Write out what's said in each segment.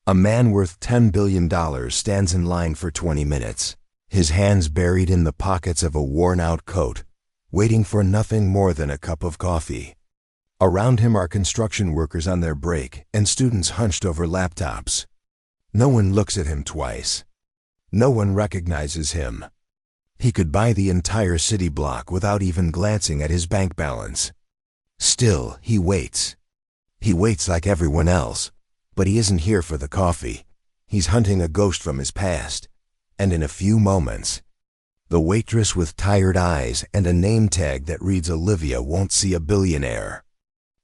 A man worth $10 billion stands in line for 20 minutes, his hands buried in the pockets of a worn-out coat, waiting for nothing more than a cup of coffee. Around him are construction workers on their break and students hunched over laptops. No one looks at him twice. No one recognizes him. He could buy the entire city block without even glancing at his bank balance. Still, he waits. He waits like everyone else, but he isn't here for the coffee. He's hunting a ghost from his past. And in a few moments, the waitress with tired eyes and a name tag that reads Olivia won't see a billionaire.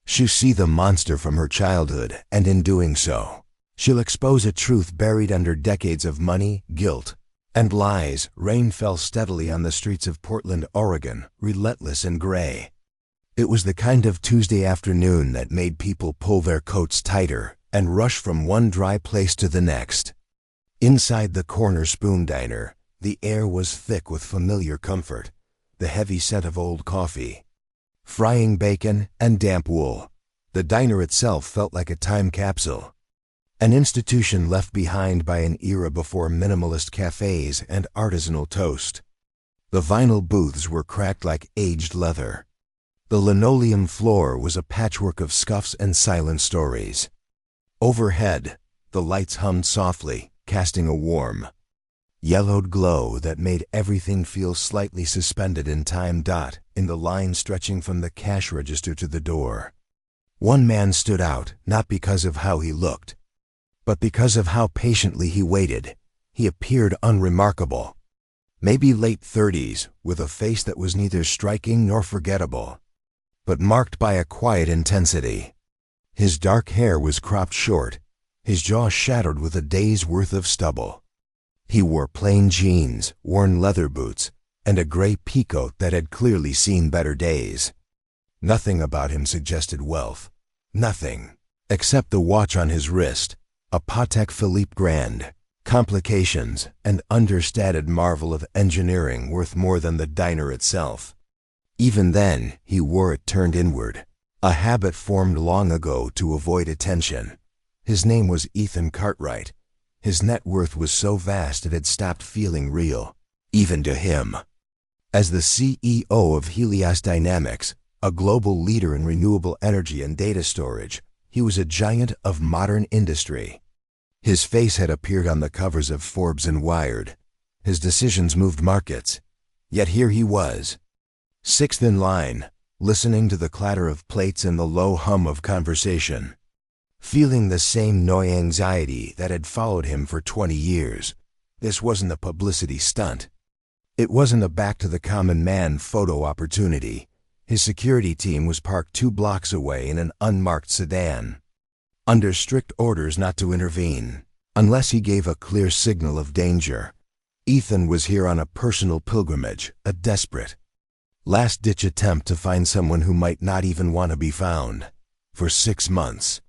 She'll see the monster from her childhood, and in doing so, she'll expose a truth buried under decades of money, guilt, and lies. Rain fell steadily on the streets of Portland, Oregon, relentless and gray. It was the kind of Tuesday afternoon that made people pull their coats tighter and rush from one dry place to the next. Inside the Corner Spoon Diner, the air was thick with familiar comfort, the heavy scent of old coffee, frying bacon, and damp wool. The diner itself felt like a time capsule, an institution left behind by an era before minimalist cafes and artisanal toast. The vinyl booths were cracked like aged leather. The linoleum floor was a patchwork of scuffs and silent stories. Overhead, the lights hummed softly, casting a warm, yellowed glow that made everything feel slightly suspended in time. In the line stretching from the cash register to the door, one man stood out, not because of how he looked, but because of how patiently he waited. He appeared unremarkable, maybe late 30s, with a face that was neither striking nor forgettable, but marked by a quiet intensity. His dark hair was cropped short, his jaw shattered with a day's worth of stubble. He wore plain jeans, worn leather boots, and a gray peacoat that had clearly seen better days. Nothing about him suggested wealth. Nothing, except the watch on his wrist, a Patek Philippe Grand, complications, and understated marvel of engineering worth more than the diner itself. Even then, he wore it turned inward, a habit formed long ago to avoid attention. His name was Ethan Cartwright. His net worth was so vast it had stopped feeling real, even to him. As the CEO of Helios Dynamics, a global leader in renewable energy and data storage, he was a giant of modern industry. His face had appeared on the covers of Forbes and Wired. His decisions moved markets. Yet here he was, sixth in line, listening to the clatter of plates and the low hum of conversation, feeling the same anxiety that had followed him for 20 years. This wasn't a publicity stunt. It wasn't a back-to-the-common man photo opportunity. His security team was parked 2 blocks away in an unmarked sedan, under strict orders not to intervene, unless he gave a clear signal of danger. Ethan was here on a personal pilgrimage, a desperate, last-ditch attempt to find someone who might not even want to be found. For 6 months,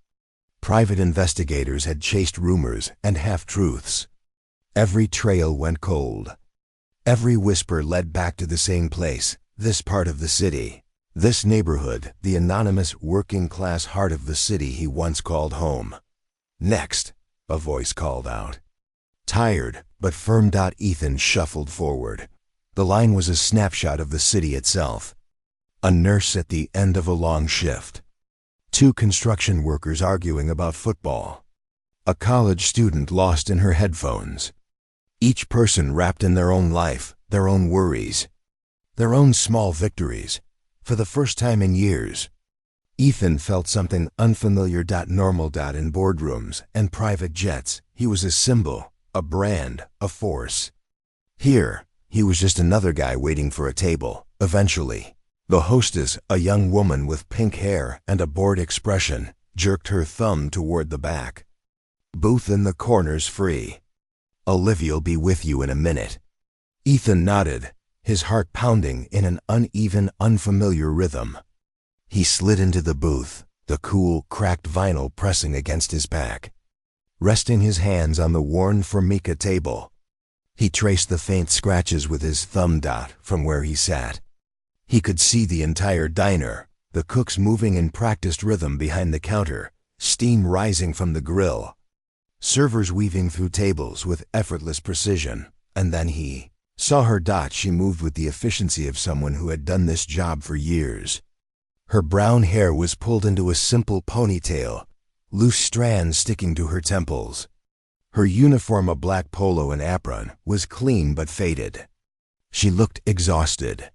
private investigators had chased rumors and half-truths. Every trail went cold. Every whisper led back to the same place, this part of the city, this neighborhood, the anonymous working-class heart of the city he once called home. Next, a voice called out. Tired, but firm. Ethan shuffled forward. The line was a snapshot of the city itself. A nurse at the end of a long shift. 2 construction workers arguing about football. A college student lost in her headphones. Each person wrapped in their own life, their own worries, their own small victories. For the first time in years, Ethan felt something unfamiliar. Normal. In boardrooms and private jets, he was a symbol, a brand, a force. Here, he was just another guy waiting for a table. Eventually, the hostess, a young woman with pink hair and a bored expression, jerked her thumb toward the back. Booth in the corner's free. Olivia'll be with you in a minute. Ethan nodded, his heart pounding in an uneven, unfamiliar rhythm. He slid into the booth, the cool, cracked vinyl pressing against his back. Resting his hands on the worn Formica table, he traced the faint scratches with his thumb. From where he sat, he could see the entire diner, the cooks moving in practiced rhythm behind the counter, steam rising from the grill. servers weaving through tables with effortless precision, and then he saw her. She moved with the efficiency of someone who had done this job for years. Her brown hair was pulled into a simple ponytail, loose strands sticking to her temples. Her uniform, a black polo and apron, was clean but faded. She looked exhausted.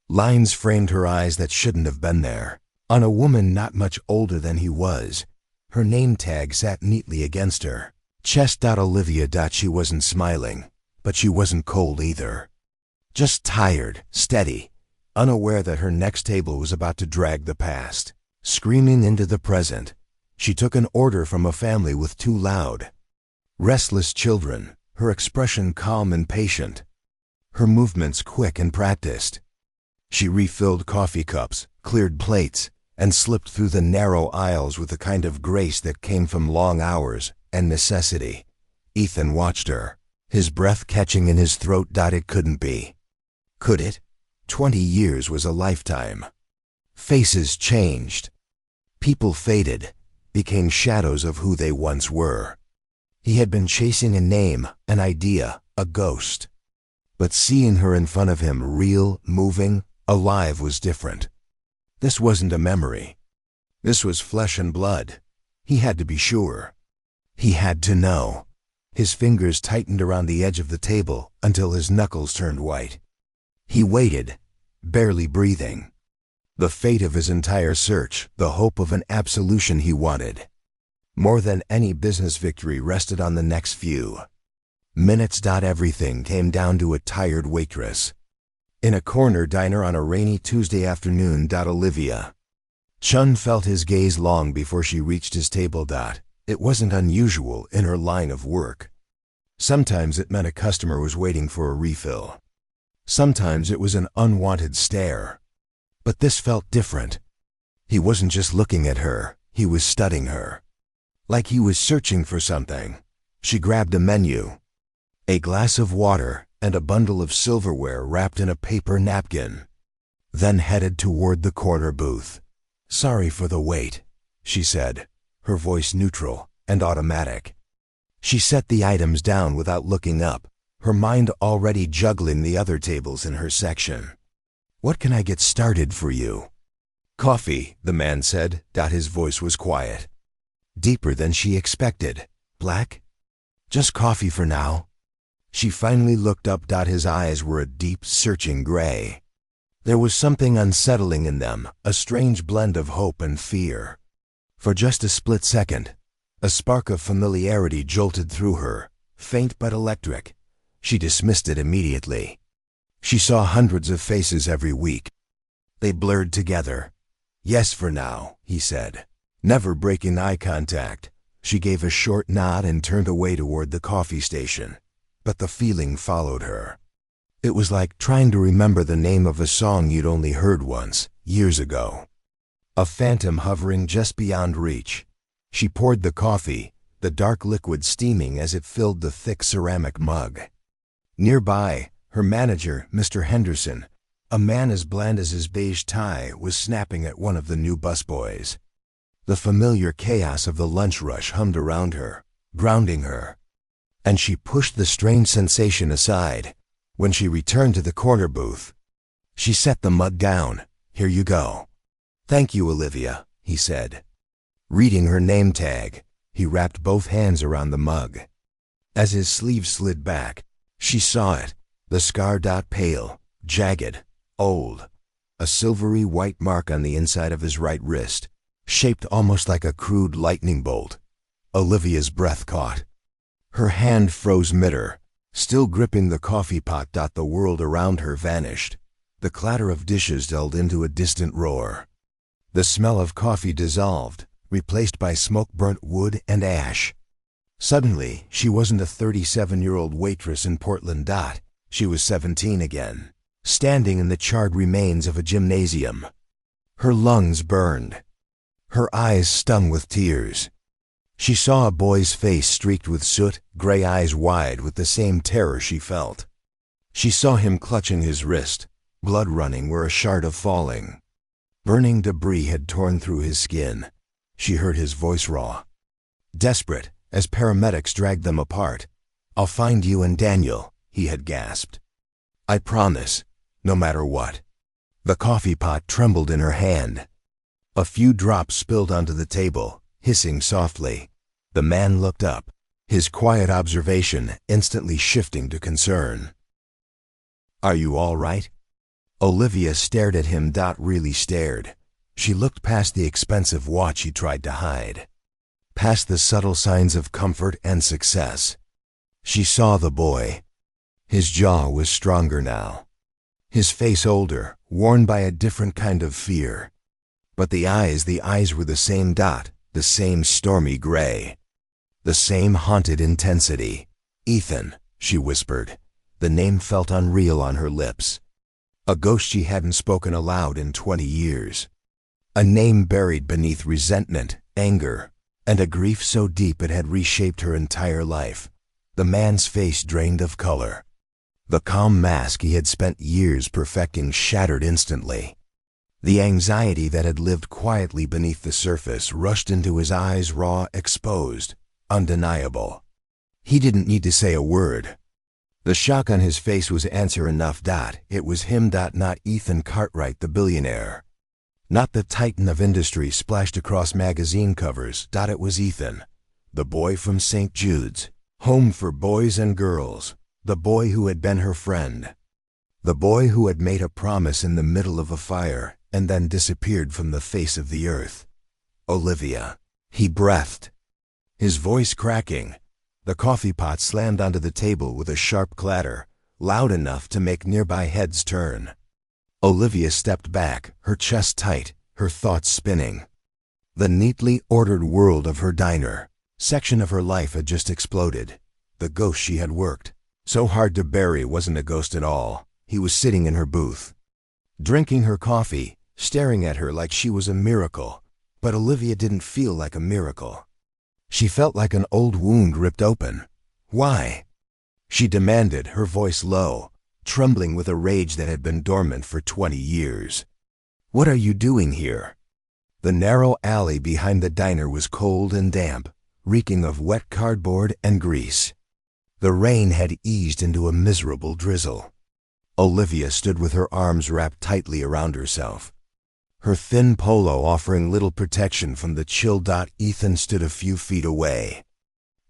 Lines framed her eyes that shouldn't have been there. On a woman not much older than he was, her name tag sat neatly against her chest. Olivia. She wasn't smiling, but she wasn't cold either. Just tired, steady, unaware that her next table was about to drag the past, screaming into the present. She took an order from a family with two loud, restless children, her expression calm and patient, her movements quick and practiced. She refilled coffee cups, cleared plates, and slipped through the narrow aisles with a kind of grace that came from long hours and necessity. Ethan watched her, his breath catching in his throat. It couldn't be. Could it? 20 years was a lifetime. Faces changed. People faded, became shadows of who they once were. He had been chasing a name, an idea, a ghost. But seeing her in front of him, real, moving, alive, was different. This wasn't a memory. This was flesh and blood. He had to be sure. He had to know. His fingers tightened around the edge of the table until his knuckles turned white. He waited, barely breathing. The fate of his entire search, the hope of an absolution he wanted, more than any business victory, rested on the next few minutes. Everything came down to a tired waitress in a corner diner on a rainy Tuesday afternoon. Olivia Chun felt his gaze long before she reached his table. It wasn't unusual in her line of work. Sometimes it meant a customer was waiting for a refill. Sometimes it was an unwanted stare. But this felt different. He wasn't just looking at her, he was studying her. Like he was searching for something. She grabbed a menu, a glass of water, and a bundle of silverware wrapped in a paper napkin, then headed toward the corner booth. "Sorry for the wait," she said, her voice neutral and automatic. She set the items down without looking up, her mind already juggling the other tables in her section. "What can I get started for you?" "Coffee," the man said. His voice was quiet, deeper than she expected. "Black?" "Just coffee for now." She finally looked up. His eyes were a deep, searching gray. There was something unsettling in them, a strange blend of hope and fear. For just a split second, a spark of familiarity jolted through her, faint but electric. She dismissed it immediately. She saw hundreds of faces every week. They blurred together. "Yes, for now," he said, never breaking eye contact. She gave a short nod and turned away toward the coffee station. But the feeling followed her. It was like trying to remember the name of a song you'd only heard once, years ago. A phantom hovering just beyond reach. She poured the coffee, the dark liquid steaming as it filled the thick ceramic mug. Nearby, her manager, Mr. Henderson, a man as bland as his beige tie, was snapping at one of the new busboys. The familiar chaos of the lunch rush hummed around her, grounding her. And she pushed the strange sensation aside. When she returned to the corner booth, she set the mug down. "Here you go." "Thank you, Olivia," he said. Reading her name tag, he wrapped both hands around the mug. As his sleeve slid back, she saw it, the scar. Pale, jagged, old, a silvery white mark on the inside of his right wrist, shaped almost like a crude lightning bolt. Olivia's breath caught. Her hand froze mid-air, still gripping the coffee pot. The world around her vanished. The clatter of dishes dulled into a distant roar. The smell of coffee dissolved, replaced by smoke-burnt wood and ash. Suddenly, she wasn't a 37-year-old waitress in Portland. She was 17 again, standing in the charred remains of a gymnasium. Her lungs burned. Her eyes stung with tears. She saw a boy's face streaked with soot, gray eyes wide with the same terror she felt. She saw him clutching his wrist, blood running where a shard of falling, burning debris had torn through his skin. She heard his voice raw, desperate, as paramedics dragged them apart. "I'll find you and Daniel," he had gasped. "I promise, no matter what." The coffee pot trembled in her hand. A few drops spilled onto the table, hissing softly. The man looked up, his quiet observation instantly shifting to concern. "Are you all right?" Olivia stared at him. Really stared. She looked past the expensive watch he tried to hide, past the subtle signs of comfort and success. She saw the boy. His jaw was stronger now, his face older, worn by a different kind of fear. But the eyes were the same. The same stormy gray, the same haunted intensity. "Ethan," she whispered. The name felt unreal on her lips. A ghost she hadn't spoken aloud in 20 years. A name buried beneath resentment, anger, and a grief so deep it had reshaped her entire life. The man's face drained of color. The calm mask he had spent years perfecting shattered instantly. The anxiety that had lived quietly beneath the surface rushed into his eyes, raw, exposed, undeniable. He didn't need to say a word. The shock on his face was answer enough. It was him. Not Ethan Cartwright, the billionaire. Not the titan of industry splashed across magazine covers. It was Ethan, the boy from St. Jude's, home for boys and girls. The boy who had been her friend. The boy who had made a promise in the middle of a fire and then disappeared from the face of the earth. "Olivia," he breathed, his voice cracking. The coffee pot slammed onto the table with a sharp clatter, loud enough to make nearby heads turn. Olivia stepped back, her chest tight, her thoughts spinning. The neatly ordered world of her diner section of her life had just exploded. The ghost she had worked so hard to bury wasn't a ghost at all. He was sitting in her booth, drinking her coffee, staring at her like she was a miracle. But Olivia didn't feel like a miracle. She felt like an old wound ripped open. "Why?" she demanded, her voice low, trembling with a rage that had been dormant for 20 years. "What are you doing here?" The narrow alley behind the diner was cold and damp, reeking of wet cardboard and grease. The rain had eased into a miserable drizzle. Olivia stood with her arms wrapped tightly around herself, her thin polo offering little protection from the chill. Ethan stood a few feet away,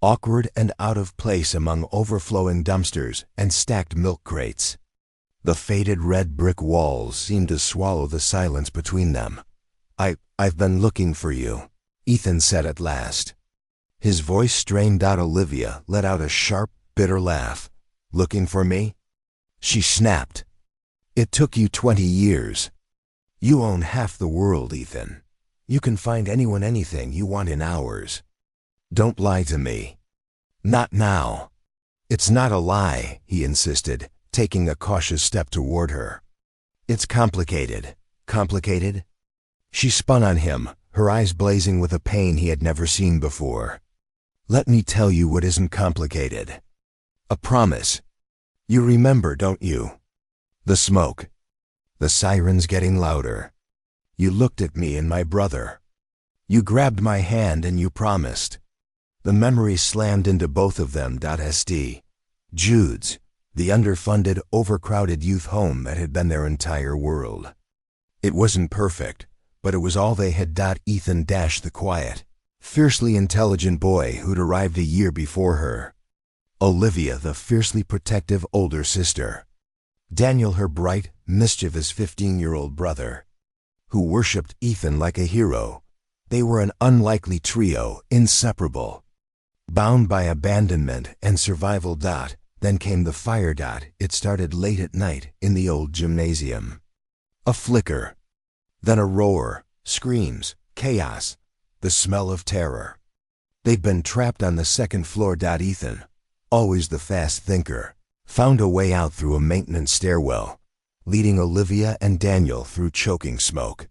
awkward and out of place among overflowing dumpsters and stacked milk crates. The faded red brick walls seemed to swallow the silence between them. I've been looking for you," Ethan said at last. His voice strained. Olivia let out a sharp, bitter laugh. "Looking for me?" she snapped. "It took you 20 years. You own half the world, Ethan. You can find anyone anything you want in hours. Don't lie to me." "Not now." "It's not a lie," he insisted, taking a cautious step toward her. "It's complicated." "Complicated?" She spun on him, her eyes blazing with a pain he had never seen before. "Let me tell you what isn't complicated. A promise. You remember, don't you? The smoke. The sirens getting louder. You looked at me and my brother. You grabbed my hand and you promised." The memory slammed into both of them. St. Jude's, the underfunded, overcrowded youth home that had been their entire world. It wasn't perfect, but it was all they had. Ethan, the quiet, fiercely intelligent boy who'd arrived a year before her. Olivia, the fiercely protective older sister. Daniel, her bright, mischievous 15-year-old brother, who worshipped Ethan like a hero. They were an unlikely trio, inseparable, bound by abandonment and survival. Then came the fire. It started late at night in the old gymnasium. A flicker, then a roar, screams, chaos, the smell of terror. They'd been trapped on the second floor. Ethan, always the fast thinker, found a way out through a maintenance stairwell, leading Olivia and Daniel through choking smoke.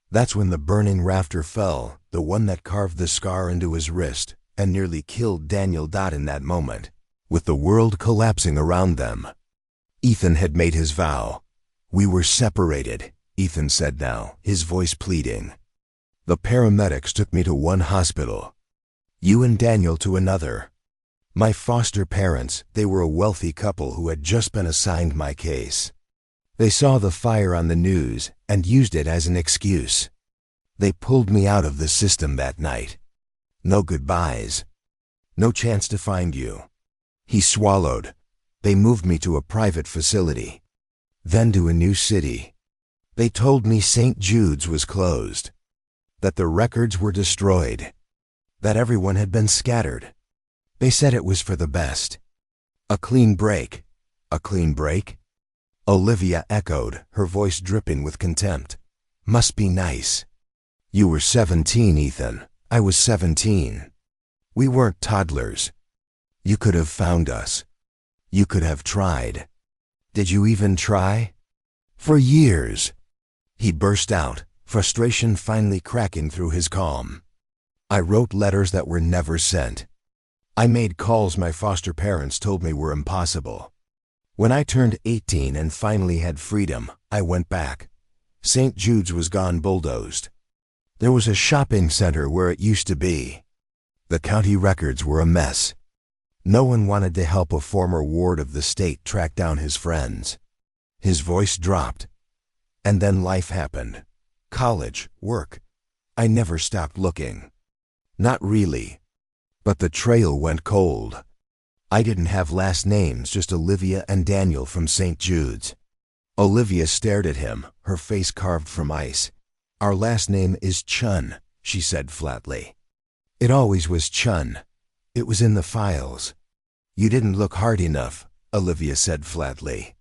That's when the burning rafter fell, the one that carved the scar into his wrist and nearly killed Daniel. In that moment, with the world collapsing around them, Ethan had made his vow. "We were separated," Ethan said now, his voice pleading. "The paramedics took me to one hospital. You and Daniel to another. My foster parents, they were a wealthy couple who had just been assigned my case. They saw the fire on the news and used it as an excuse. They pulled me out of the system that night. No goodbyes. No chance to find you." He swallowed. "They moved me to a private facility. Then to a new city. They told me St. Jude's was closed. That the records were destroyed. That everyone had been scattered. They said it was for the best. A clean break. A clean break?" Olivia echoed, her voice dripping with contempt. "Must be nice." "You were 17, Ethan. I was 17. We weren't toddlers. You could have found us. You could have tried. Did you even try? For years." He burst out, frustration finally cracking through his calm. "I wrote letters that were never sent. I made calls my foster parents told me were impossible. When I turned 18 and finally had freedom, I went back. St. Jude's was gone, bulldozed. There was a shopping center where it used to be. The county records were a mess. No one wanted to help a former ward of the state track down his friends." His voice dropped. "And then life happened. College, work. I never stopped looking. Not really. But the trail went cold. I didn't have last names, just Olivia and Daniel from St. Jude's." Olivia stared at him, her face carved from ice. "Our last name is Chun," she said flatly. "It always was Chun. It was in the files." "You didn't look hard enough," Olivia said flatly.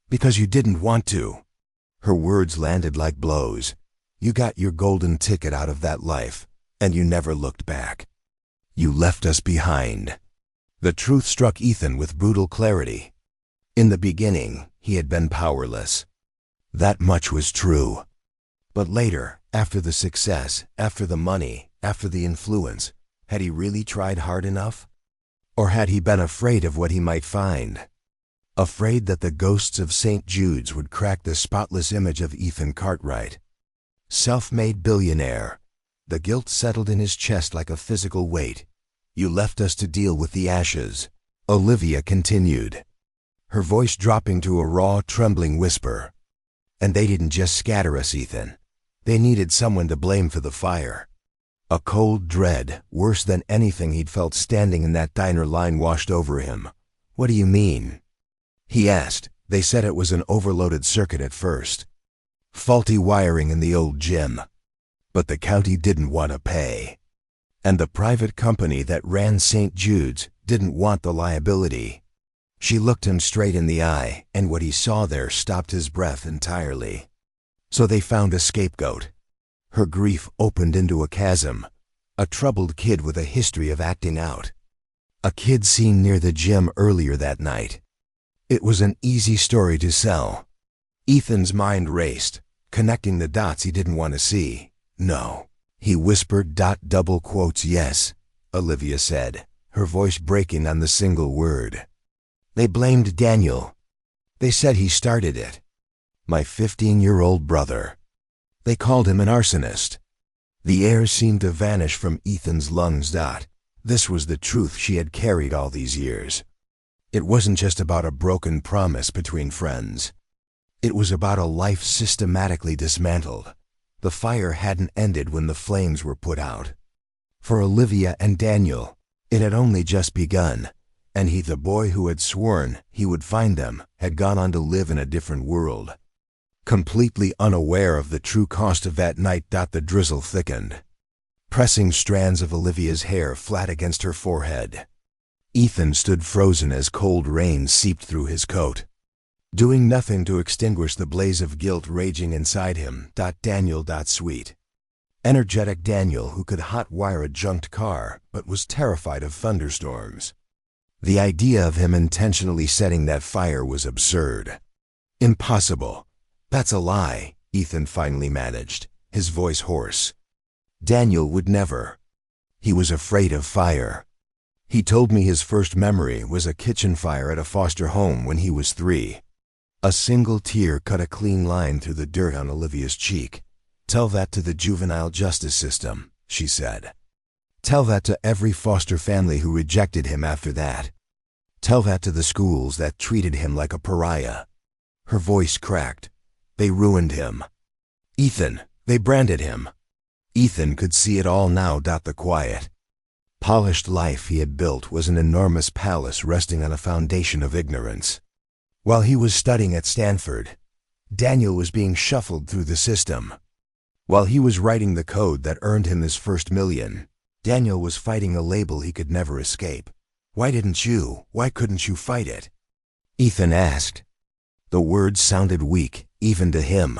"Because you didn't want to." Her words landed like blows. "You got your golden ticket out of that life, and you never looked back. You left us behind." The truth struck Ethan with brutal clarity. In the beginning, he had been powerless. That much was true. But later, after the success, after the money, after the influence, had he really tried hard enough? Or had he been afraid of what he might find? Afraid that the ghosts of St. Jude's would crack the spotless image of Ethan Cartwright. Self-made billionaire. The guilt settled in his chest like a physical weight. "You left us to deal with the ashes," Olivia continued, her voice dropping to a raw, trembling whisper. "And they didn't just scatter us, Ethan. They needed someone to blame for the fire." A cold dread, worse than anything he'd felt standing in that diner line, washed over him. "What do you mean?" he asked. "They said it was an overloaded circuit at first. Faulty wiring in the old gym. But the county didn't want to pay. And the private company that ran St. Jude's didn't want the liability." She looked him straight in the eye, and what he saw there stopped his breath entirely. "So they found a scapegoat." Her grief opened into a chasm. A troubled kid with a history of acting out. A kid seen near the gym earlier that night. It was an easy story to sell. Ethan's mind raced, connecting the dots he didn't want to see. "No," he whispered. "Double quotes, yes," Olivia said, her voice breaking on the single word. "They blamed Daniel. They said he started it. My 15-year-old brother. They called him an arsonist." The air seemed to vanish from Ethan's lungs. This was the truth she had carried all these years. It wasn't just about a broken promise between friends. It was about a life systematically dismantled. The fire hadn't ended when the flames were put out. For Olivia and Daniel, it had only just begun, and he, the boy who had sworn he would find them, had gone on to live in a different world. Completely unaware of the true cost of that night. The drizzle thickened, pressing strands of Olivia's hair flat against her forehead. Ethan stood frozen as cold rain seeped through his coat, doing nothing to extinguish the blaze of guilt raging inside him. Daniel. Sweet, energetic Daniel, who could hot-wire a junked car but was terrified of thunderstorms. The idea of him intentionally setting that fire was absurd. Impossible. "That's a lie," Ethan finally managed, his voice hoarse. "Daniel would never. He was afraid of fire. He told me his first memory was a kitchen fire at a foster home when he was 3. A single tear cut a clean line through the dirt on Olivia's cheek. "Tell that to the juvenile justice system," she said. Tell that to every foster family who rejected him after that. Tell that to the schools that treated him like a pariah. Her voice cracked. They ruined him. Ethan, they branded him. Ethan could see it all now. The quiet, polished life he had built was an enormous palace resting on a foundation of ignorance. While he was studying at Stanford, Daniel was being shuffled through the system. While he was writing the code that earned him his first million, Daniel was fighting a label he could never escape. Why couldn't you fight it? Ethan asked. The words sounded weak, even to him.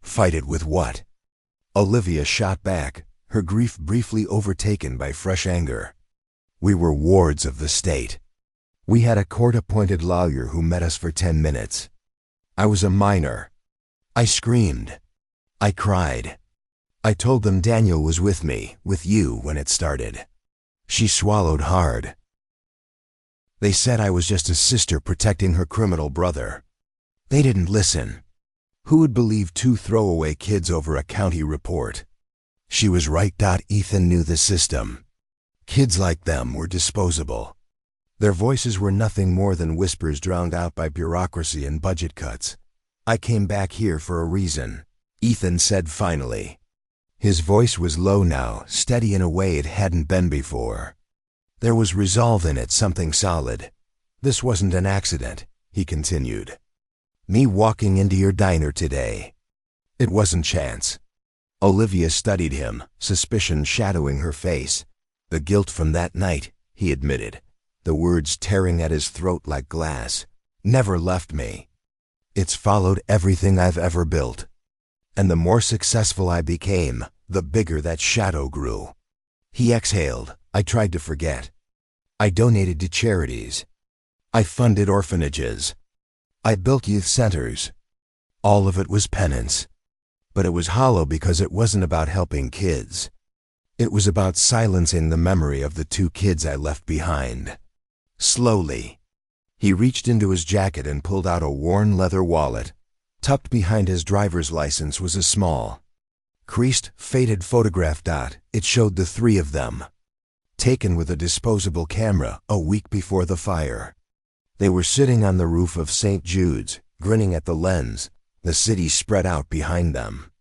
Fight it with what? Olivia shot back, her grief briefly overtaken by fresh anger. We were wards of the state. We had a court-appointed lawyer who met us for 10 minutes. I was a minor. I screamed. I cried. I told them Daniel was with me, with you, when it started. She swallowed hard. They said I was just a sister protecting her criminal brother. They didn't listen. Who would believe 2 throwaway kids over a county report? She was right. Ethan knew the system. Kids like them were disposable. Their voices were nothing more than whispers drowned out by bureaucracy and budget cuts. I came back here for a reason, Ethan said finally. His voice was low now, steady in a way it hadn't been before. There was resolve in it, something solid. This wasn't an accident, he continued. Me walking into your diner today. It wasn't chance. Olivia studied him, suspicion shadowing her face. The guilt from that night, he admitted, the words tearing at his throat like glass, never left me. It's followed everything I've ever built. And the more successful I became, the bigger that shadow grew. He exhaled. I tried to forget. I donated to charities. I funded orphanages. I built youth centers. All of it was penance. But it was hollow because it wasn't about helping kids. It was about silencing the memory of the 2 kids I left behind. Slowly, he reached into his jacket and pulled out a worn leather wallet. Tucked behind his driver's license was a small, creased, faded photograph. It showed the 3 of them, taken with a disposable camera a week before the fire. They were sitting on the roof of St. Jude's, grinning at the lens, the city spread out behind them.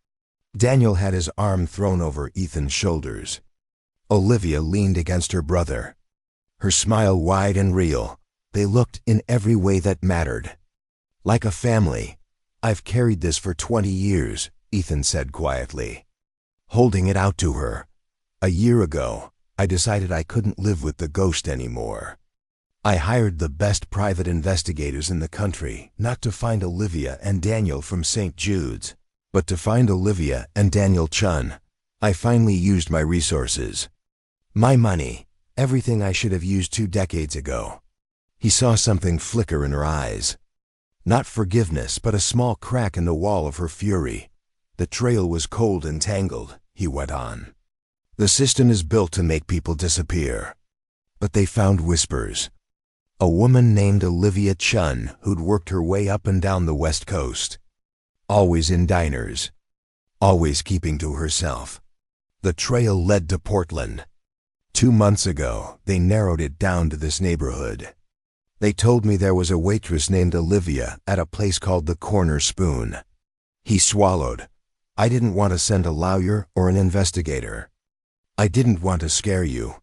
Daniel had his arm thrown over Ethan's shoulders. Olivia leaned against her brother, her smile wide and real. They looked in every way that mattered. Like a family. I've carried this for 20 years, Ethan said quietly, holding it out to her. A year ago, I decided I couldn't live with the ghost anymore. I hired the best private investigators in the country, not to find Olivia and Daniel from St. Jude's, but to find Olivia and Daniel Chun. I finally used my resources. My money, everything I should have used 2 decades ago. He saw something flicker in her eyes. Not forgiveness, but a small crack in the wall of her fury. The trail was cold and tangled, he went on. The system is built to make people disappear. But they found whispers. A woman named Olivia Chun who'd worked her way up and down the West Coast. Always in diners. Always keeping to herself. The trail led to Portland. 2 months ago, they narrowed it down to this neighborhood. They told me there was a waitress named Olivia at a place called the Corner Spoon. He swallowed. I didn't want to send a lawyer or an investigator. I didn't want to scare you.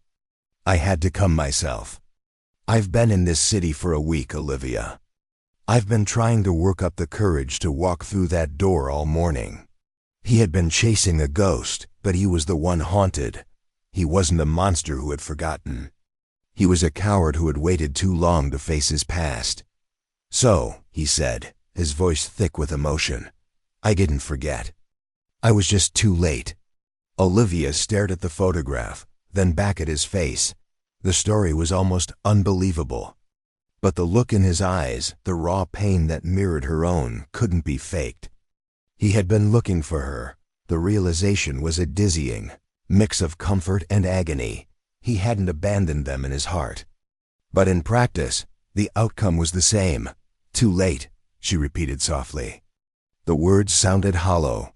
I had to come myself. I've been in this city for a week, Olivia. I've been trying to work up the courage to walk through that door all morning. He had been chasing a ghost, but he was the one haunted. He wasn't a monster who had forgotten. He was a coward who had waited too long to face his past. So, he said, his voice thick with emotion, I didn't forget. I was just too late. Olivia stared at the photograph, then back at his face. The story was almost unbelievable. But the look in his eyes, the raw pain that mirrored her own, couldn't be faked. He had been looking for her. The realization was a dizzying mix of comfort and agony. He hadn't abandoned them in his heart. But in practice, the outcome was the same. Too late, she repeated softly. The words sounded hollow.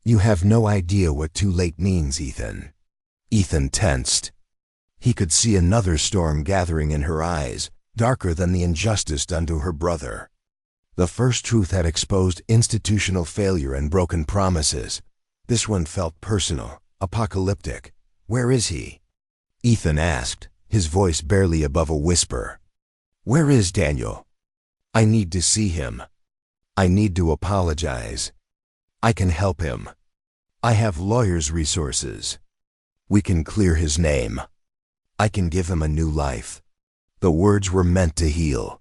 You have no idea what too late means, Ethan. Ethan tensed. He could see another storm gathering in her eyes, darker than the injustice done to her brother. The first truth had exposed institutional failure and broken promises. This one felt personal, apocalyptic. "Where is he?" Ethan asked, his voice barely above a whisper. "Where is Daniel? I need to see him. I need to apologize. I can help him. I have lawyers' resources. We can clear his name. I can give him a new life." The words were meant to heal,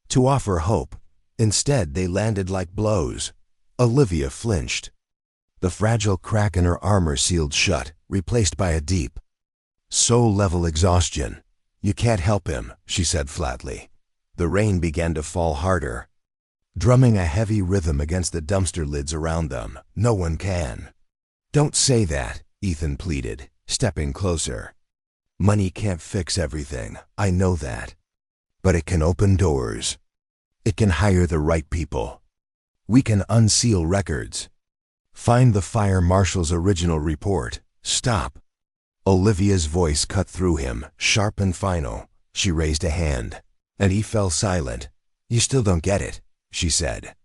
to offer hope. Instead, they landed like blows. Olivia flinched. The fragile crack in her armor sealed shut, replaced by a deep, soul-level exhaustion. "You can't help him," she said flatly. The rain began to fall harder, drumming a heavy rhythm against the dumpster lids around them. "No one can." "Don't say that," Ethan pleaded, stepping closer. "Money can't fix everything, I know that. But it can open doors. It can hire the right people. We can unseal records. Find the fire marshal's original report. Stop." Olivia's voice cut through him, sharp and final. She raised a hand, and he fell silent. "You still don't get it," she said.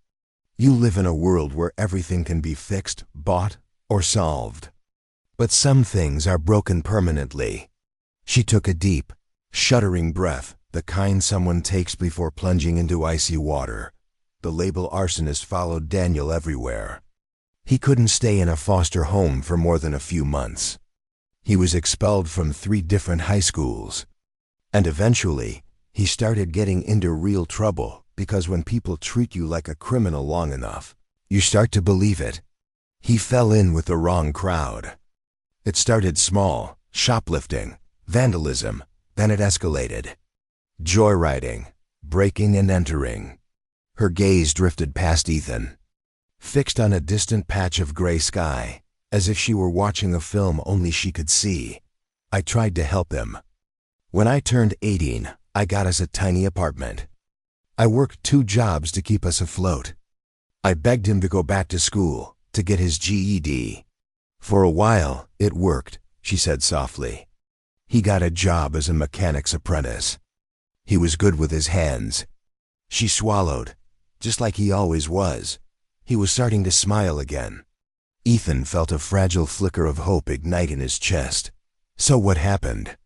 "You live in a world where everything can be fixed, bought, or solved. But some things are broken permanently." She took a deep, shuddering breath, the kind someone takes before plunging into icy water. The label arsonist followed Daniel everywhere. He couldn't stay in a foster home for more than a few months. He was expelled from 3 different high schools. And eventually, he started getting into real trouble, because when people treat you like a criminal long enough, you start to believe it. He fell in with the wrong crowd. It started small, shoplifting, vandalism, then it escalated. Joyriding, breaking and entering. Her gaze drifted past Ethan, fixed on a distant patch of gray sky, as if she were watching a film only she could see. "I tried to help him. When I turned 18, I got us a tiny apartment. I worked 2 jobs to keep us afloat. I begged him to go back to school, to get his GED. For a while, it worked," she said softly. "He got a job as a mechanic's apprentice. He was good with his hands." She swallowed, just like he always was. He was starting to smile again. Ethan felt a fragile flicker of hope ignite in his chest. "So what happened?"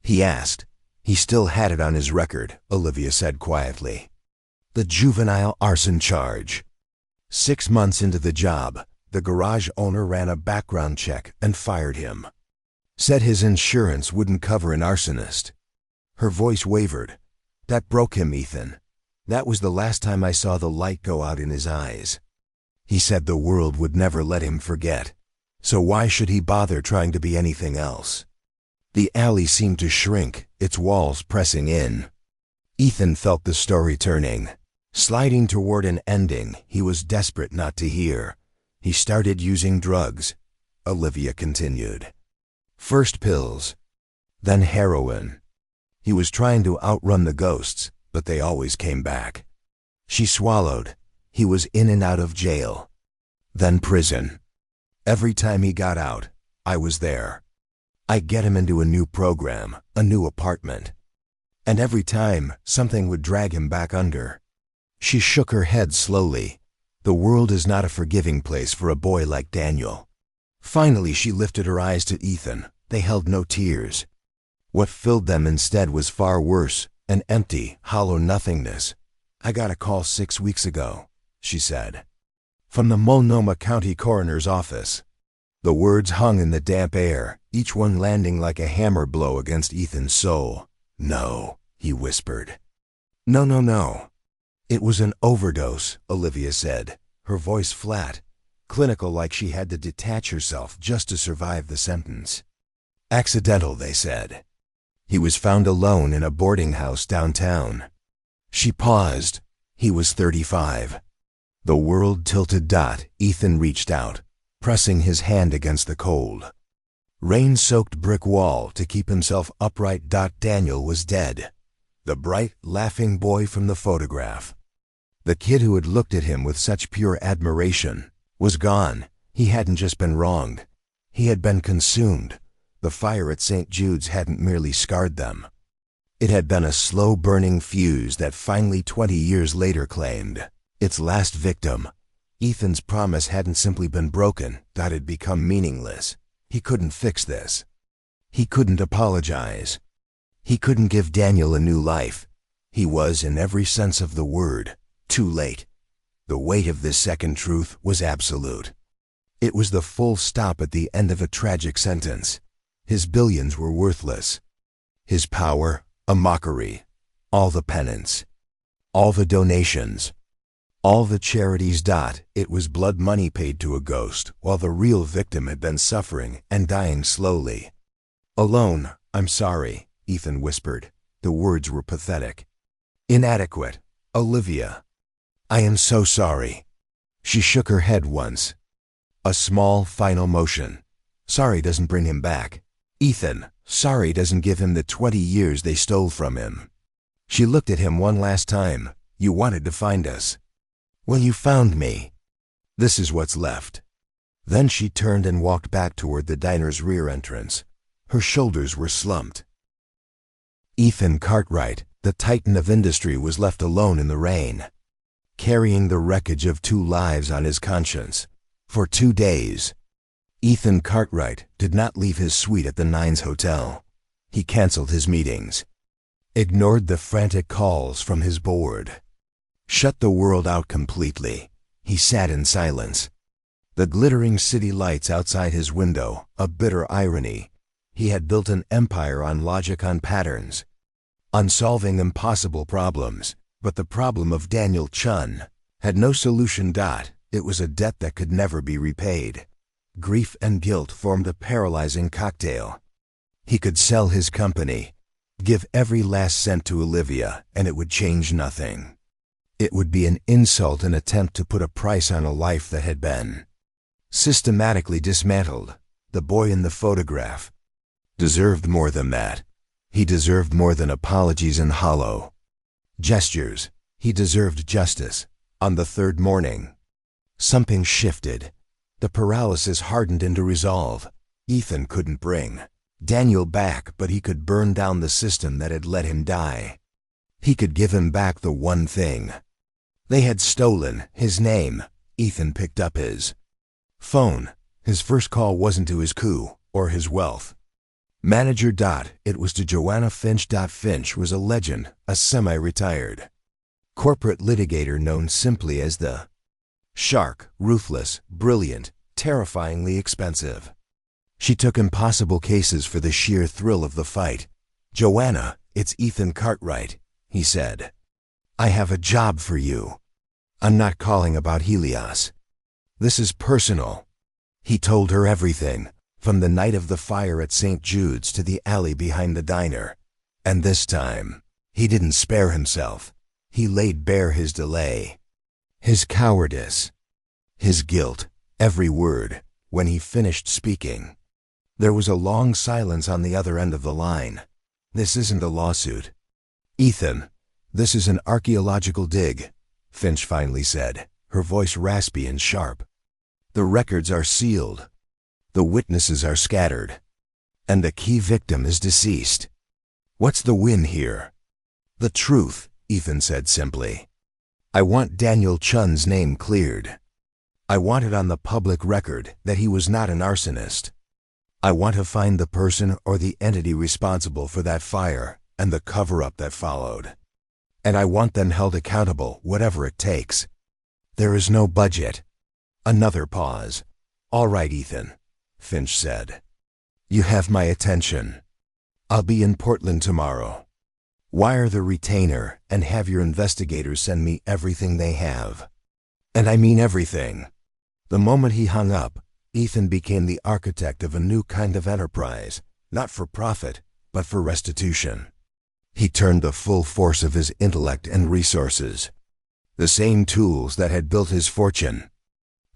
he asked. "He still had it on his record," Olivia said quietly. "The juvenile arson charge." 6 months into the job, the garage owner ran a background check and fired him. Said his insurance wouldn't cover an arsonist. Her voice wavered. "That broke him, Ethan. That was the last time I saw the light go out in his eyes. He said the world would never let him forget. So why should he bother trying to be anything else?" The alley seemed to shrink, its walls pressing in. Ethan felt the story turning, sliding toward an ending he was desperate not to hear. "He started using drugs," Olivia continued. "First pills, then heroin. He was trying to outrun the ghosts, but they always came back." She swallowed. "He was in and out of jail, then prison. Every time he got out, I was there. I'd get him into a new program, a new apartment. And every time, something would drag him back under." She shook her head slowly. The world is not a forgiving place for a boy like Daniel. Finally, she lifted her eyes to Ethan. They held no tears. What filled them instead was far worse, an empty, hollow nothingness. "I got a call 6 weeks ago," she said. "From the Multnomah County Coroner's office." The words hung in the damp air, each one landing like a hammer blow against Ethan's soul. "No," he whispered. "No, no, no." "It was an overdose," Olivia said, her voice flat, clinical, like she had to detach herself just to survive the sentence. "Accidental," they said. "He was found alone in a boarding house downtown." She paused. He was 35. The world tilted. Ethan reached out, pressing his hand against the cold, rain-soaked brick wall to keep himself upright. Daniel was dead. The bright, laughing boy from the photograph, the kid who had looked at him with such pure admiration, was gone. He hadn't just been wronged. He had been consumed, The fire at St. Jude's hadn't merely scarred them. It had been a slow-burning fuse that finally 20 years later claimed its last victim. Ethan's promise hadn't simply been broken, that had become meaningless. He couldn't fix this. He couldn't apologize. He couldn't give Daniel a new life. He was, in every sense of the word, too late. The weight of this second truth was absolute. It was the full stop at the end of a tragic sentence. His billions were worthless. His power, a mockery. All the penance. All the donations. All the charities. It was blood money paid to a ghost, while the real victim had been suffering and dying slowly. Alone, I'm sorry, Ethan whispered. The words were pathetic. Inadequate. Olivia. I am so sorry. She shook her head once. A small, final motion. Sorry doesn't bring him back. Ethan, sorry doesn't give him the 20 years they stole from him. She looked at him one last time. You wanted to find us. Well, you found me. This is what's left. Then she turned and walked back toward the diner's rear entrance. Her shoulders were slumped. Ethan Cartwright, the titan of industry, was left alone in the rain, carrying the wreckage of 2 lives on his conscience. For 2 days, Ethan Cartwright did not leave his suite at the Nines Hotel. He canceled his meetings, ignored the frantic calls from his board, shut the world out completely. He sat in silence. The glittering city lights outside his window, a bitter irony. He had built an empire on logic, on patterns, on solving impossible problems. But the problem of Daniel Chun had no solution. It was a debt that could never be repaid. Grief and guilt formed a paralyzing cocktail. He could sell his company, give every last cent to Olivia, and it would change nothing. It would be an insult, an attempt to put a price on a life that had been systematically dismantled. The boy in the photograph deserved more than that. He deserved more than apologies and hollow gestures. He deserved justice. On the 3rd morning, something shifted. The paralysis hardened into resolve. Ethan couldn't bring Daniel back, but he could burn down the system that had let him die. He could give him back the one thing they had stolen: his name. Ethan picked up his phone. His first call wasn't to his coup or his wealth manager. It was to Joanna Finch. Finch was a legend, a semi-retired corporate litigator known simply as the Shark. Ruthless, brilliant, terrifyingly expensive. She took impossible cases for the sheer thrill of the fight. Joanna, it's Ethan Cartwright, he said. I have a job for you. I'm not calling about Helios. This is personal. He told her everything, from the night of the fire at St. Jude's to the alley behind the diner. And this time, he didn't spare himself. He laid bare his delay, his cowardice, his guilt, every word. When he finished speaking, there was a long silence on the other end of the line. This isn't a lawsuit, Ethan. This is an archaeological dig, Finch finally said, her voice raspy and sharp. The records are sealed. The witnesses are scattered. And the key victim is deceased. What's the win here? The truth, Ethan said simply. I want Daniel Chun's name cleared. I want it on the public record that he was not an arsonist. I want to find the person or the entity responsible for that fire and the cover-up that followed. And I want them held accountable, whatever it takes. There is no budget. Another pause. All right, Ethan, Finch said. You have my attention. I'll be in Portland tomorrow. Wire the retainer and have your investigators send me everything they have. And I mean everything. The moment he hung up, Ethan became the architect of a new kind of enterprise, not for profit, but for restitution. He turned the full force of his intellect and resources, the same tools that had built his fortune,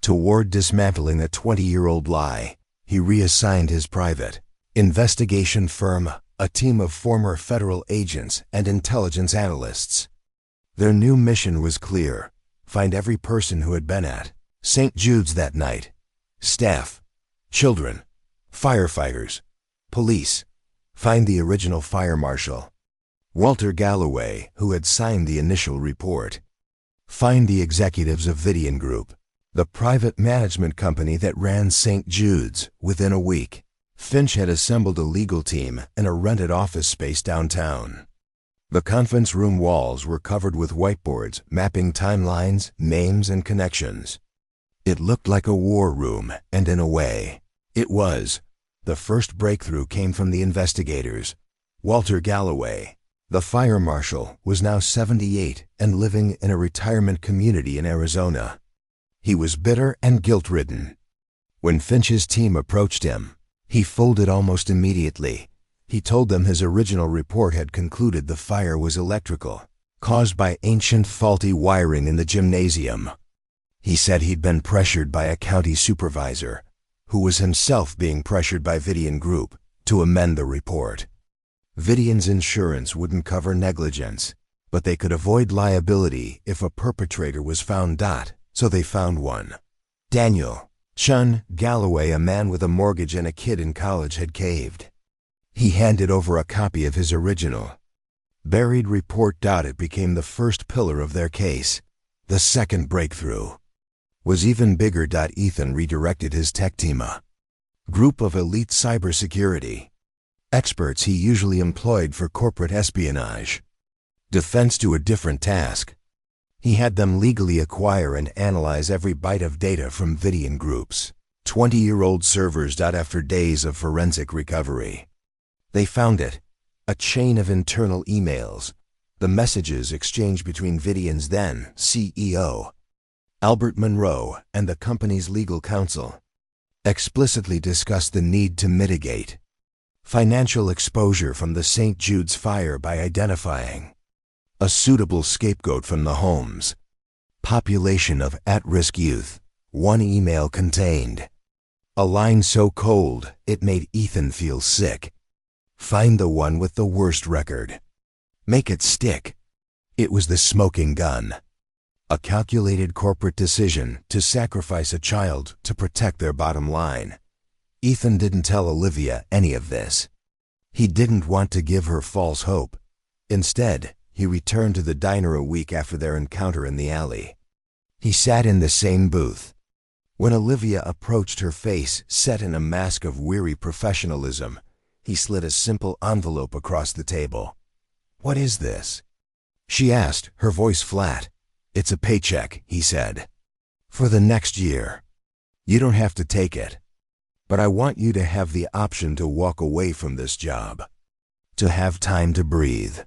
toward dismantling a 20-year-old lie. He reassigned his private investigation firm, a team of former federal agents and intelligence analysts. Their new mission was clear: find every person who had been at St. Jude's that night. Staff, children, firefighters, Police. Find the original fire marshal, Walter Galloway, who had signed the initial report. Find the executives of Vidian Group, the private management company that ran St. Jude's. Within a week, Finch had assembled a legal team in a rented office space downtown. The conference room walls were covered with whiteboards mapping timelines, names, and connections. It looked like a war room, and in a way, it was. The first breakthrough came from the investigators. Walter Galloway, the fire marshal, was now 78 and living in a retirement community in Arizona. He was bitter and guilt-ridden. When Finch's team approached him, he folded almost immediately. He told them his original report had concluded the fire was electrical, caused by ancient faulty wiring in the gymnasium. He said he'd been pressured by a county supervisor, who was himself being pressured by Vidian Group, to amend the report. Vidian's insurance wouldn't cover negligence, but they could avoid liability if a perpetrator was found. So they found one. Daniel Chun Galloway, a man with a mortgage and a kid in college, had caved. He handed over a copy of his original, buried report. It became the first pillar of their case. The second breakthrough was even bigger. Ethan redirected his tech team, a group of elite cybersecurity experts he usually employed for corporate espionage defense, to a different task. He had them legally acquire and analyze every byte of data from Vidian Group's 20-year-old servers. After days of forensic recovery, they found it, a chain of internal emails. The messages exchanged between Vidian's then CEO, Albert Monroe, and the company's legal counsel explicitly discussed the need to mitigate financial exposure from the St. Jude's fire by identifying a suitable scapegoat from the home's population of at-risk youth. One email contained a line so cold it made Ethan feel sick. Find the one with the worst record. Make it stick. It was the smoking gun. A calculated corporate decision to sacrifice a child to protect their bottom line. Ethan didn't tell Olivia any of this. He didn't want to give her false hope. Instead, he returned to the diner a week after their encounter in the alley. He sat in the same booth. When Olivia approached, her face set in a mask of weary professionalism, he slid a simple envelope across the table. "What is this?" she asked, her voice flat. "It's a paycheck," he said. "For the next year. You don't have to take it. But I want you to have the option to walk away from this job. To have time to breathe.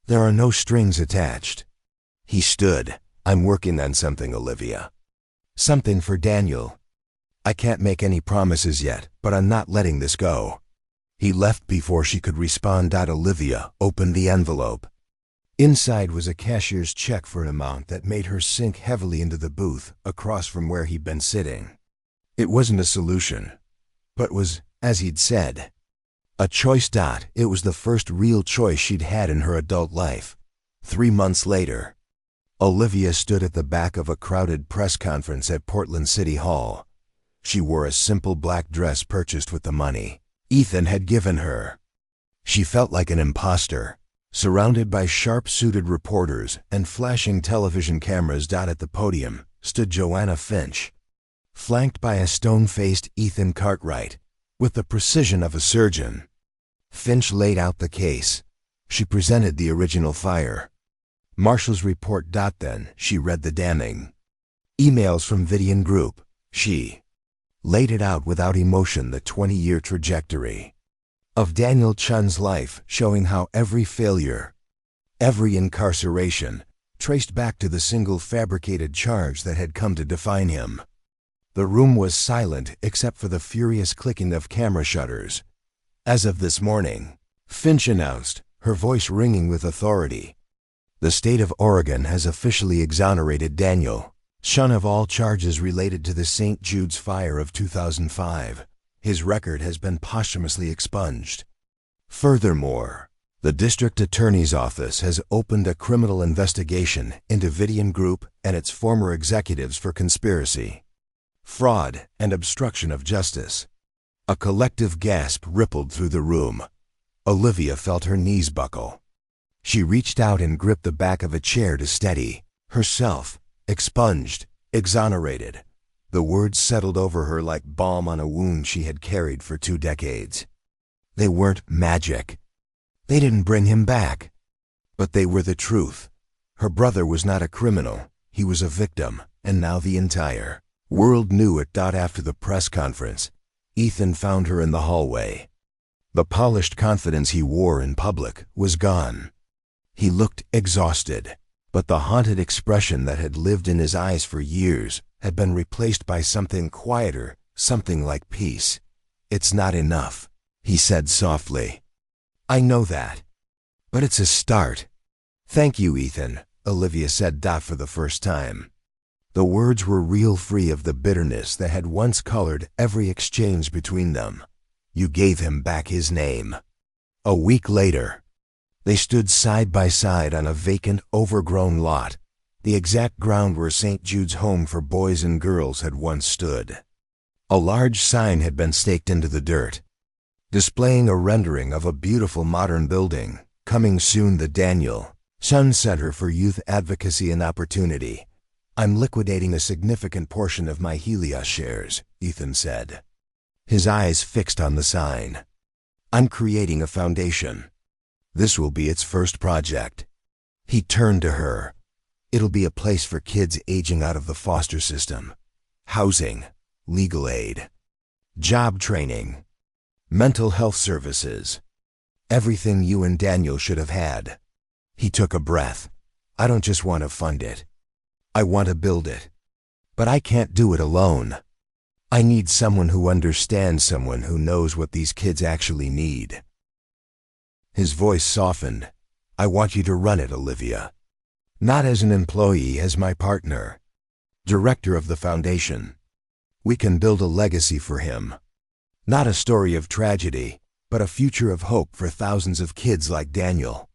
There are no strings attached." He stood. "I'm working on something, Olivia. Something for Daniel. I can't make any promises yet, but I'm not letting this go." He left before she could respond. Olivia opened the envelope. Inside was a cashier's check for an amount that made her sink heavily into the booth across from where he'd been sitting. It wasn't a solution, but was, as he'd said, a choice. It was the first real choice she'd had in her adult life. 3 months later, Olivia stood at the back of a crowded press conference at Portland City Hall. She wore a simple black dress purchased with the money Ethan had given her. She felt like an imposter, surrounded by sharp-suited reporters and flashing television cameras. At the podium stood Joanna Finch, flanked by a stone-faced Ethan Cartwright, with the precision of a surgeon. Finch laid out the case. She presented the original fire marshal's report. Then she read the damning emails from Vidian Group. She laid it out without emotion, the 20-year trajectory of Daniel Chun's life, showing how every failure, every incarceration, traced back to the single fabricated charge that had come to define him. The room was silent except for the furious clicking of camera shutters. "As of this morning," Finch announced, her voice ringing with authority, "the state of Oregon has officially exonerated Daniel Chun of all charges related to the St. Jude's fire of 2005. His record has been posthumously expunged. Furthermore, the district attorney's office has opened a criminal investigation into Vidian Group and its former executives for conspiracy, fraud, and obstruction of justice. A collective gasp rippled through the room. Olivia felt her knees buckle. She reached out and gripped the back of a chair to steady herself. Expunged, exonerated. The words settled over her like balm on a wound she had carried for 2 decades. They weren't magic. They didn't bring him back. But they were the truth. Her brother was not a criminal. He was a victim, and now the entire world knew it. After the press conference, Ethan found her in the hallway. The polished confidence he wore in public was gone. He looked exhausted, but the haunted expression that had lived in his eyes for years had been replaced by something quieter, something like peace. "It's not enough," he said softly. "I know that. But it's a start." "Thank you, Ethan," Olivia said. For the first time. The words were real, free of the bitterness that had once colored every exchange between them. "You gave him back his name." A week later, they stood side by side on a vacant, overgrown lot, the exact ground where St. Jude's Home for Boys and Girls had once stood. A large sign had been staked into the dirt, displaying a rendering of a beautiful modern building. "Coming soon, the Daniel Chun Center for Youth Advocacy and Opportunity. I'm liquidating a significant portion of my Helios shares," Ethan said, his eyes fixed on the sign. "I'm creating a foundation. This will be its first project." He turned to her. "It'll be a place for kids aging out of the foster system. Housing, legal aid, job training, mental health services. Everything you and Daniel should have had." He took a breath. "I don't just want to fund it. I want to build it. But I can't do it alone. I need someone who understands, someone who knows what these kids actually need." His voice softened. "I want you to run it, Olivia. Not as an employee, as my partner, director of the foundation. We can build a legacy for him. Not a story of tragedy, but a future of hope for thousands of kids like Daniel."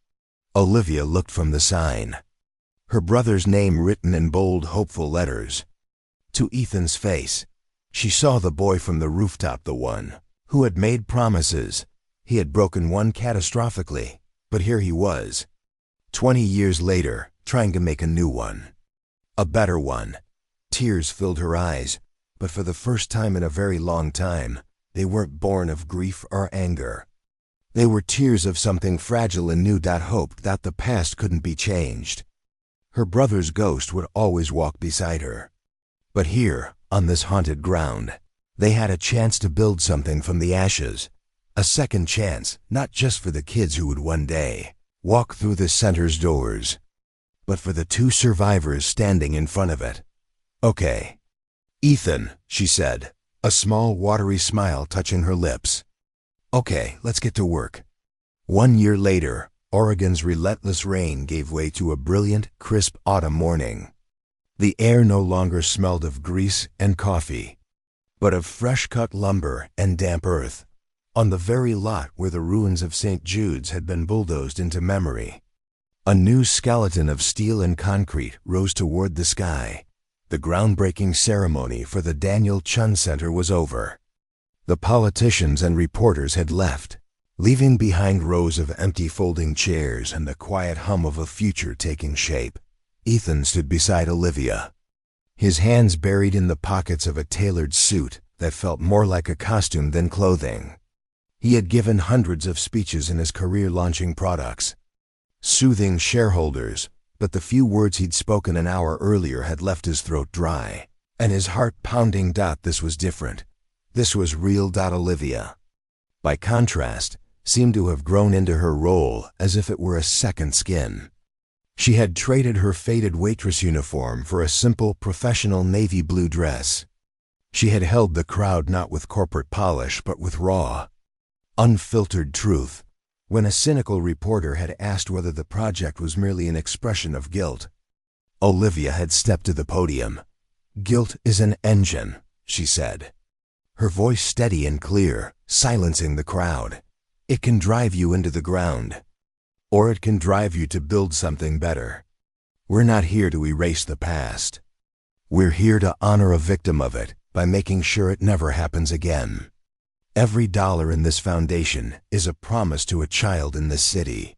Olivia looked from the sign, her brother's name written in bold, hopeful letters, to Ethan's face. She saw the boy from the rooftop, the one who had made promises. He had broken one catastrophically, but here he was, 20 years later, trying to make a new one. A better one. Tears filled her eyes, but for the first time in a very long time, they weren't born of grief or anger. They were tears of something fragile and new. Hoped that the past couldn't be changed. Her brother's ghost would always walk beside her. But here, on this haunted ground, they had a chance to build something from the ashes. A second chance, not just for the kids who would one day walk through the center's doors, but for the 2 survivors standing in front of it. "Okay, Ethan," she said, a small watery smile touching her lips. "Okay, let's get to work." 1 year later, Oregon's relentless rain gave way to a brilliant, crisp autumn morning. The air no longer smelled of grease and coffee, but of fresh-cut lumber and damp earth. On the very lot where the ruins of St. Jude's had been bulldozed into memory, a new skeleton of steel and concrete rose toward the sky. The groundbreaking ceremony for the Daniel Chun Center was over. The politicians and reporters had left, leaving behind rows of empty folding chairs and the quiet hum of a future taking shape. Ethan stood beside Olivia, his hands buried in the pockets of a tailored suit that felt more like a costume than clothing. He had given hundreds of speeches in his career launching products, soothing shareholders, but the few words he'd spoken an hour earlier had left his throat dry, and his heart pounding. This was different. This was real. Olivia, by contrast, seemed to have grown into her role as if it were a second skin. She had traded her faded waitress uniform for a simple, professional navy blue dress. She had held the crowd not with corporate polish but with raw, unfiltered truth. When a cynical reporter had asked whether the project was merely an expression of guilt, Olivia had stepped to the podium. "Guilt is an engine," she said, her voice steady and clear, silencing the crowd. "It can drive you into the ground, or it can drive you to build something better. We're not here to erase the past. We're here to honor a victim of it by making sure it never happens again." Every dollar in this foundation is a promise to a child in this city.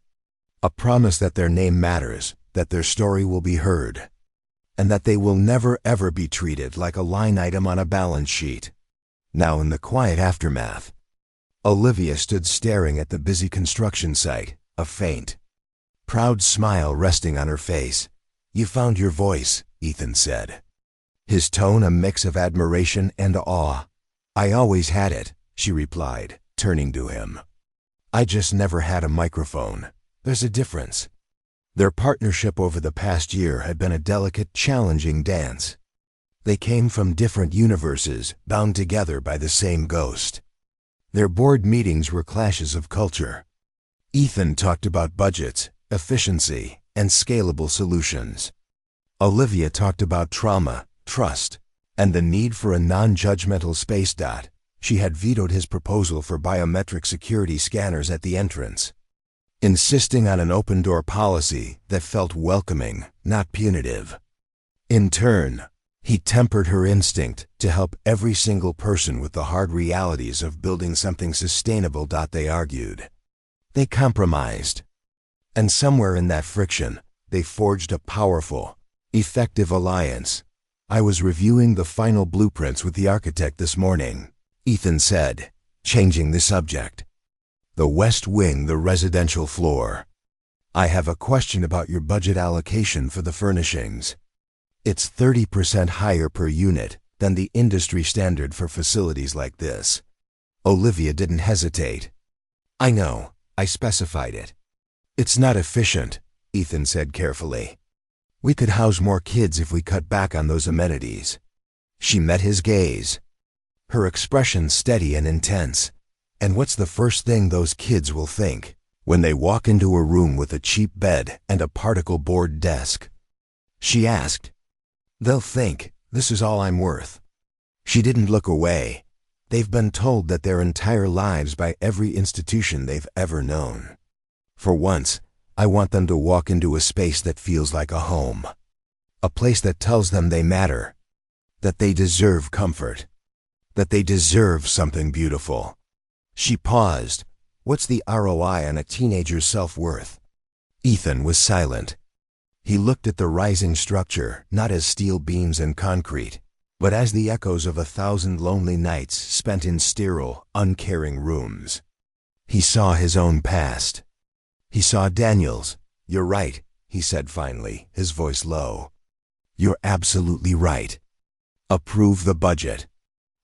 A promise that their name matters, that their story will be heard, and that they will never ever be treated like a line item on a balance sheet. Now in the quiet aftermath, Olivia stood staring at the busy construction site, a faint, proud smile resting on her face. "You found your voice," Ethan said, his tone a mix of admiration and awe. "I always had it," she replied, turning to him. "I just never had a microphone. There's a difference." Their partnership over the past year had been a delicate, challenging dance. They came from different universes, bound together by the same ghost. Their board meetings were clashes of culture. Ethan talked about budgets, efficiency, and scalable solutions. Olivia talked about trauma, trust, and the need for a non-judgmental space. She had vetoed his proposal for biometric security scanners at the entrance, insisting on an open-door policy that felt welcoming, not punitive. In turn, he tempered her instinct to help every single person with the hard realities of building something sustainable. They argued. They compromised. And somewhere in that friction, they forged a powerful, effective alliance. "I was reviewing the final blueprints with the architect this morning," Ethan said, changing the subject. "The West Wing, the residential floor. I have a question about your budget allocation for the furnishings. It's 30% higher per unit than the industry standard for facilities like this." Olivia didn't hesitate. "I know, I specified it. It's not efficient," Ethan said carefully. "We could house more kids if we cut back on those amenities." She met his gaze, her expression steady and intense. "And what's the first thing those kids will think when they walk into a room with a cheap bed and a particle board desk?" she asked. "They'll think, this is all I'm worth." She didn't look away. They've been told that their entire lives by every institution they've ever known. For once, I want them to walk into a space that feels like a home. A place that tells them they matter, that they deserve comfort, that they deserve something beautiful. She paused. "What's the ROI on a teenager's self-worth?" Ethan was silent. He looked at the rising structure, not as steel beams and concrete, but as the echoes of 1,000 lonely nights spent in sterile, uncaring rooms. He saw his own past. He saw Daniel's. "You're right," he said finally, his voice low. "You're absolutely right. Approve the budget."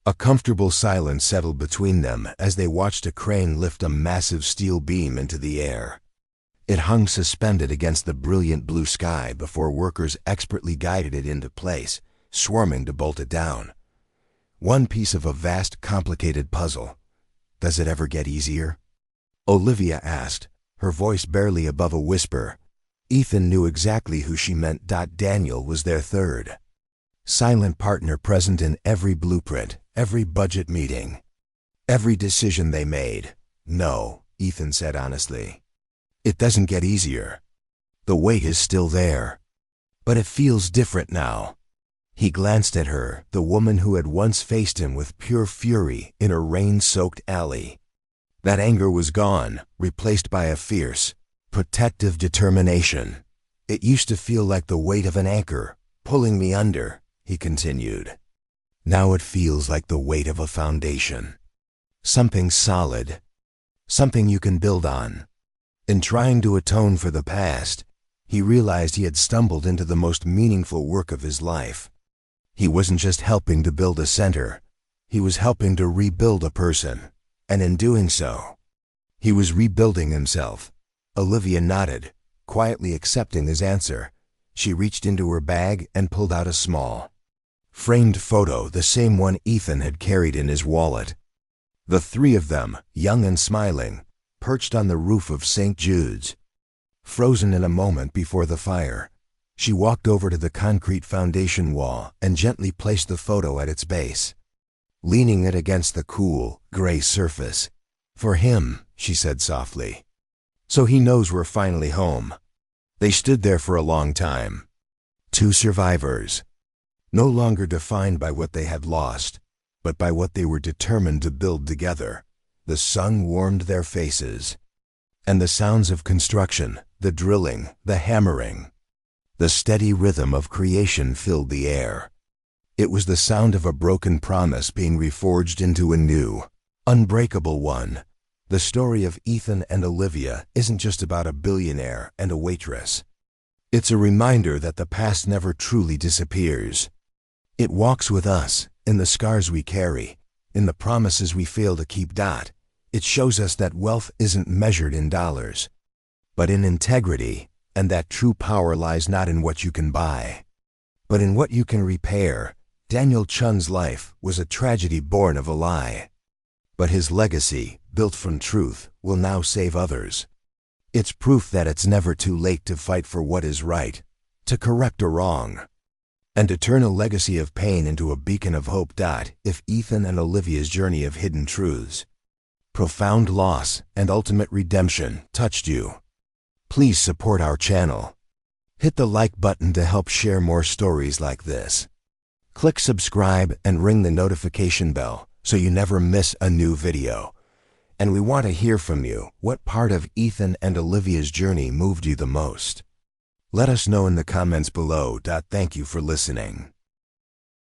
A comfortable silence settled between them as they watched a crane lift a massive steel beam into the air. It hung suspended against the brilliant blue sky before workers expertly guided it into place, swarming to bolt it down. One piece of a vast, complicated puzzle. "Does it ever get easier?" Olivia asked, her voice barely above a whisper. Ethan knew exactly who she meant. Daniel was their third, silent partner present in every blueprint, every budget meeting, every decision they made. "No," Ethan said honestly. "It doesn't get easier. The weight is still there. But it feels different now." He glanced at her, the woman who had once faced him with pure fury in a rain-soaked alley. That anger was gone, replaced by a fierce, protective determination. "It used to feel like the weight of an anchor, pulling me under," he continued. "Now it feels like the weight of a foundation. Something solid. Something you can build on." In trying to atone for the past, he realized he had stumbled into the most meaningful work of his life. He wasn't just helping to build a center. He was helping to rebuild a person. And in doing so, he was rebuilding himself. Olivia nodded, quietly accepting his answer. She reached into her bag and pulled out a small, framed photo, the same one Ethan had carried in his wallet. The three of them, young and smiling, perched on the roof of St. Jude's. Frozen in a moment before the fire, she walked over to the concrete foundation wall and gently placed the photo at its base, leaning it against the cool, gray surface. "For him," she said softly. "So he knows we're finally home." They stood there for a long time. Two survivors, no longer defined by what they had lost, but by what they were determined to build together. The sun warmed their faces. And the sounds of construction, the drilling, the hammering, the steady rhythm of creation filled the air. It was the sound of a broken promise being reforged into a new, unbreakable one. The story of Ethan and Olivia isn't just about a billionaire and a waitress. It's a reminder that the past never truly disappears. It walks with us, in the scars we carry, in the promises we fail to keep. It shows us that wealth isn't measured in dollars, but in integrity, and that true power lies not in what you can buy, but in what you can repair. Daniel Chun's life was a tragedy born of a lie, but his legacy, built from truth, will now save others. It's proof that it's never too late to fight for what is right, to correct a wrong, and to turn a legacy of pain into a beacon of hope. If Ethan and Olivia's journey of hidden truths, profound loss, and ultimate redemption touched you, please support our channel. Hit the like button to help share more stories like this. Click subscribe and ring the notification bell so you never miss a new video. And we want to hear from you. What part of Ethan and Olivia's journey moved you the most? Let us know in the comments below. Thank you for listening.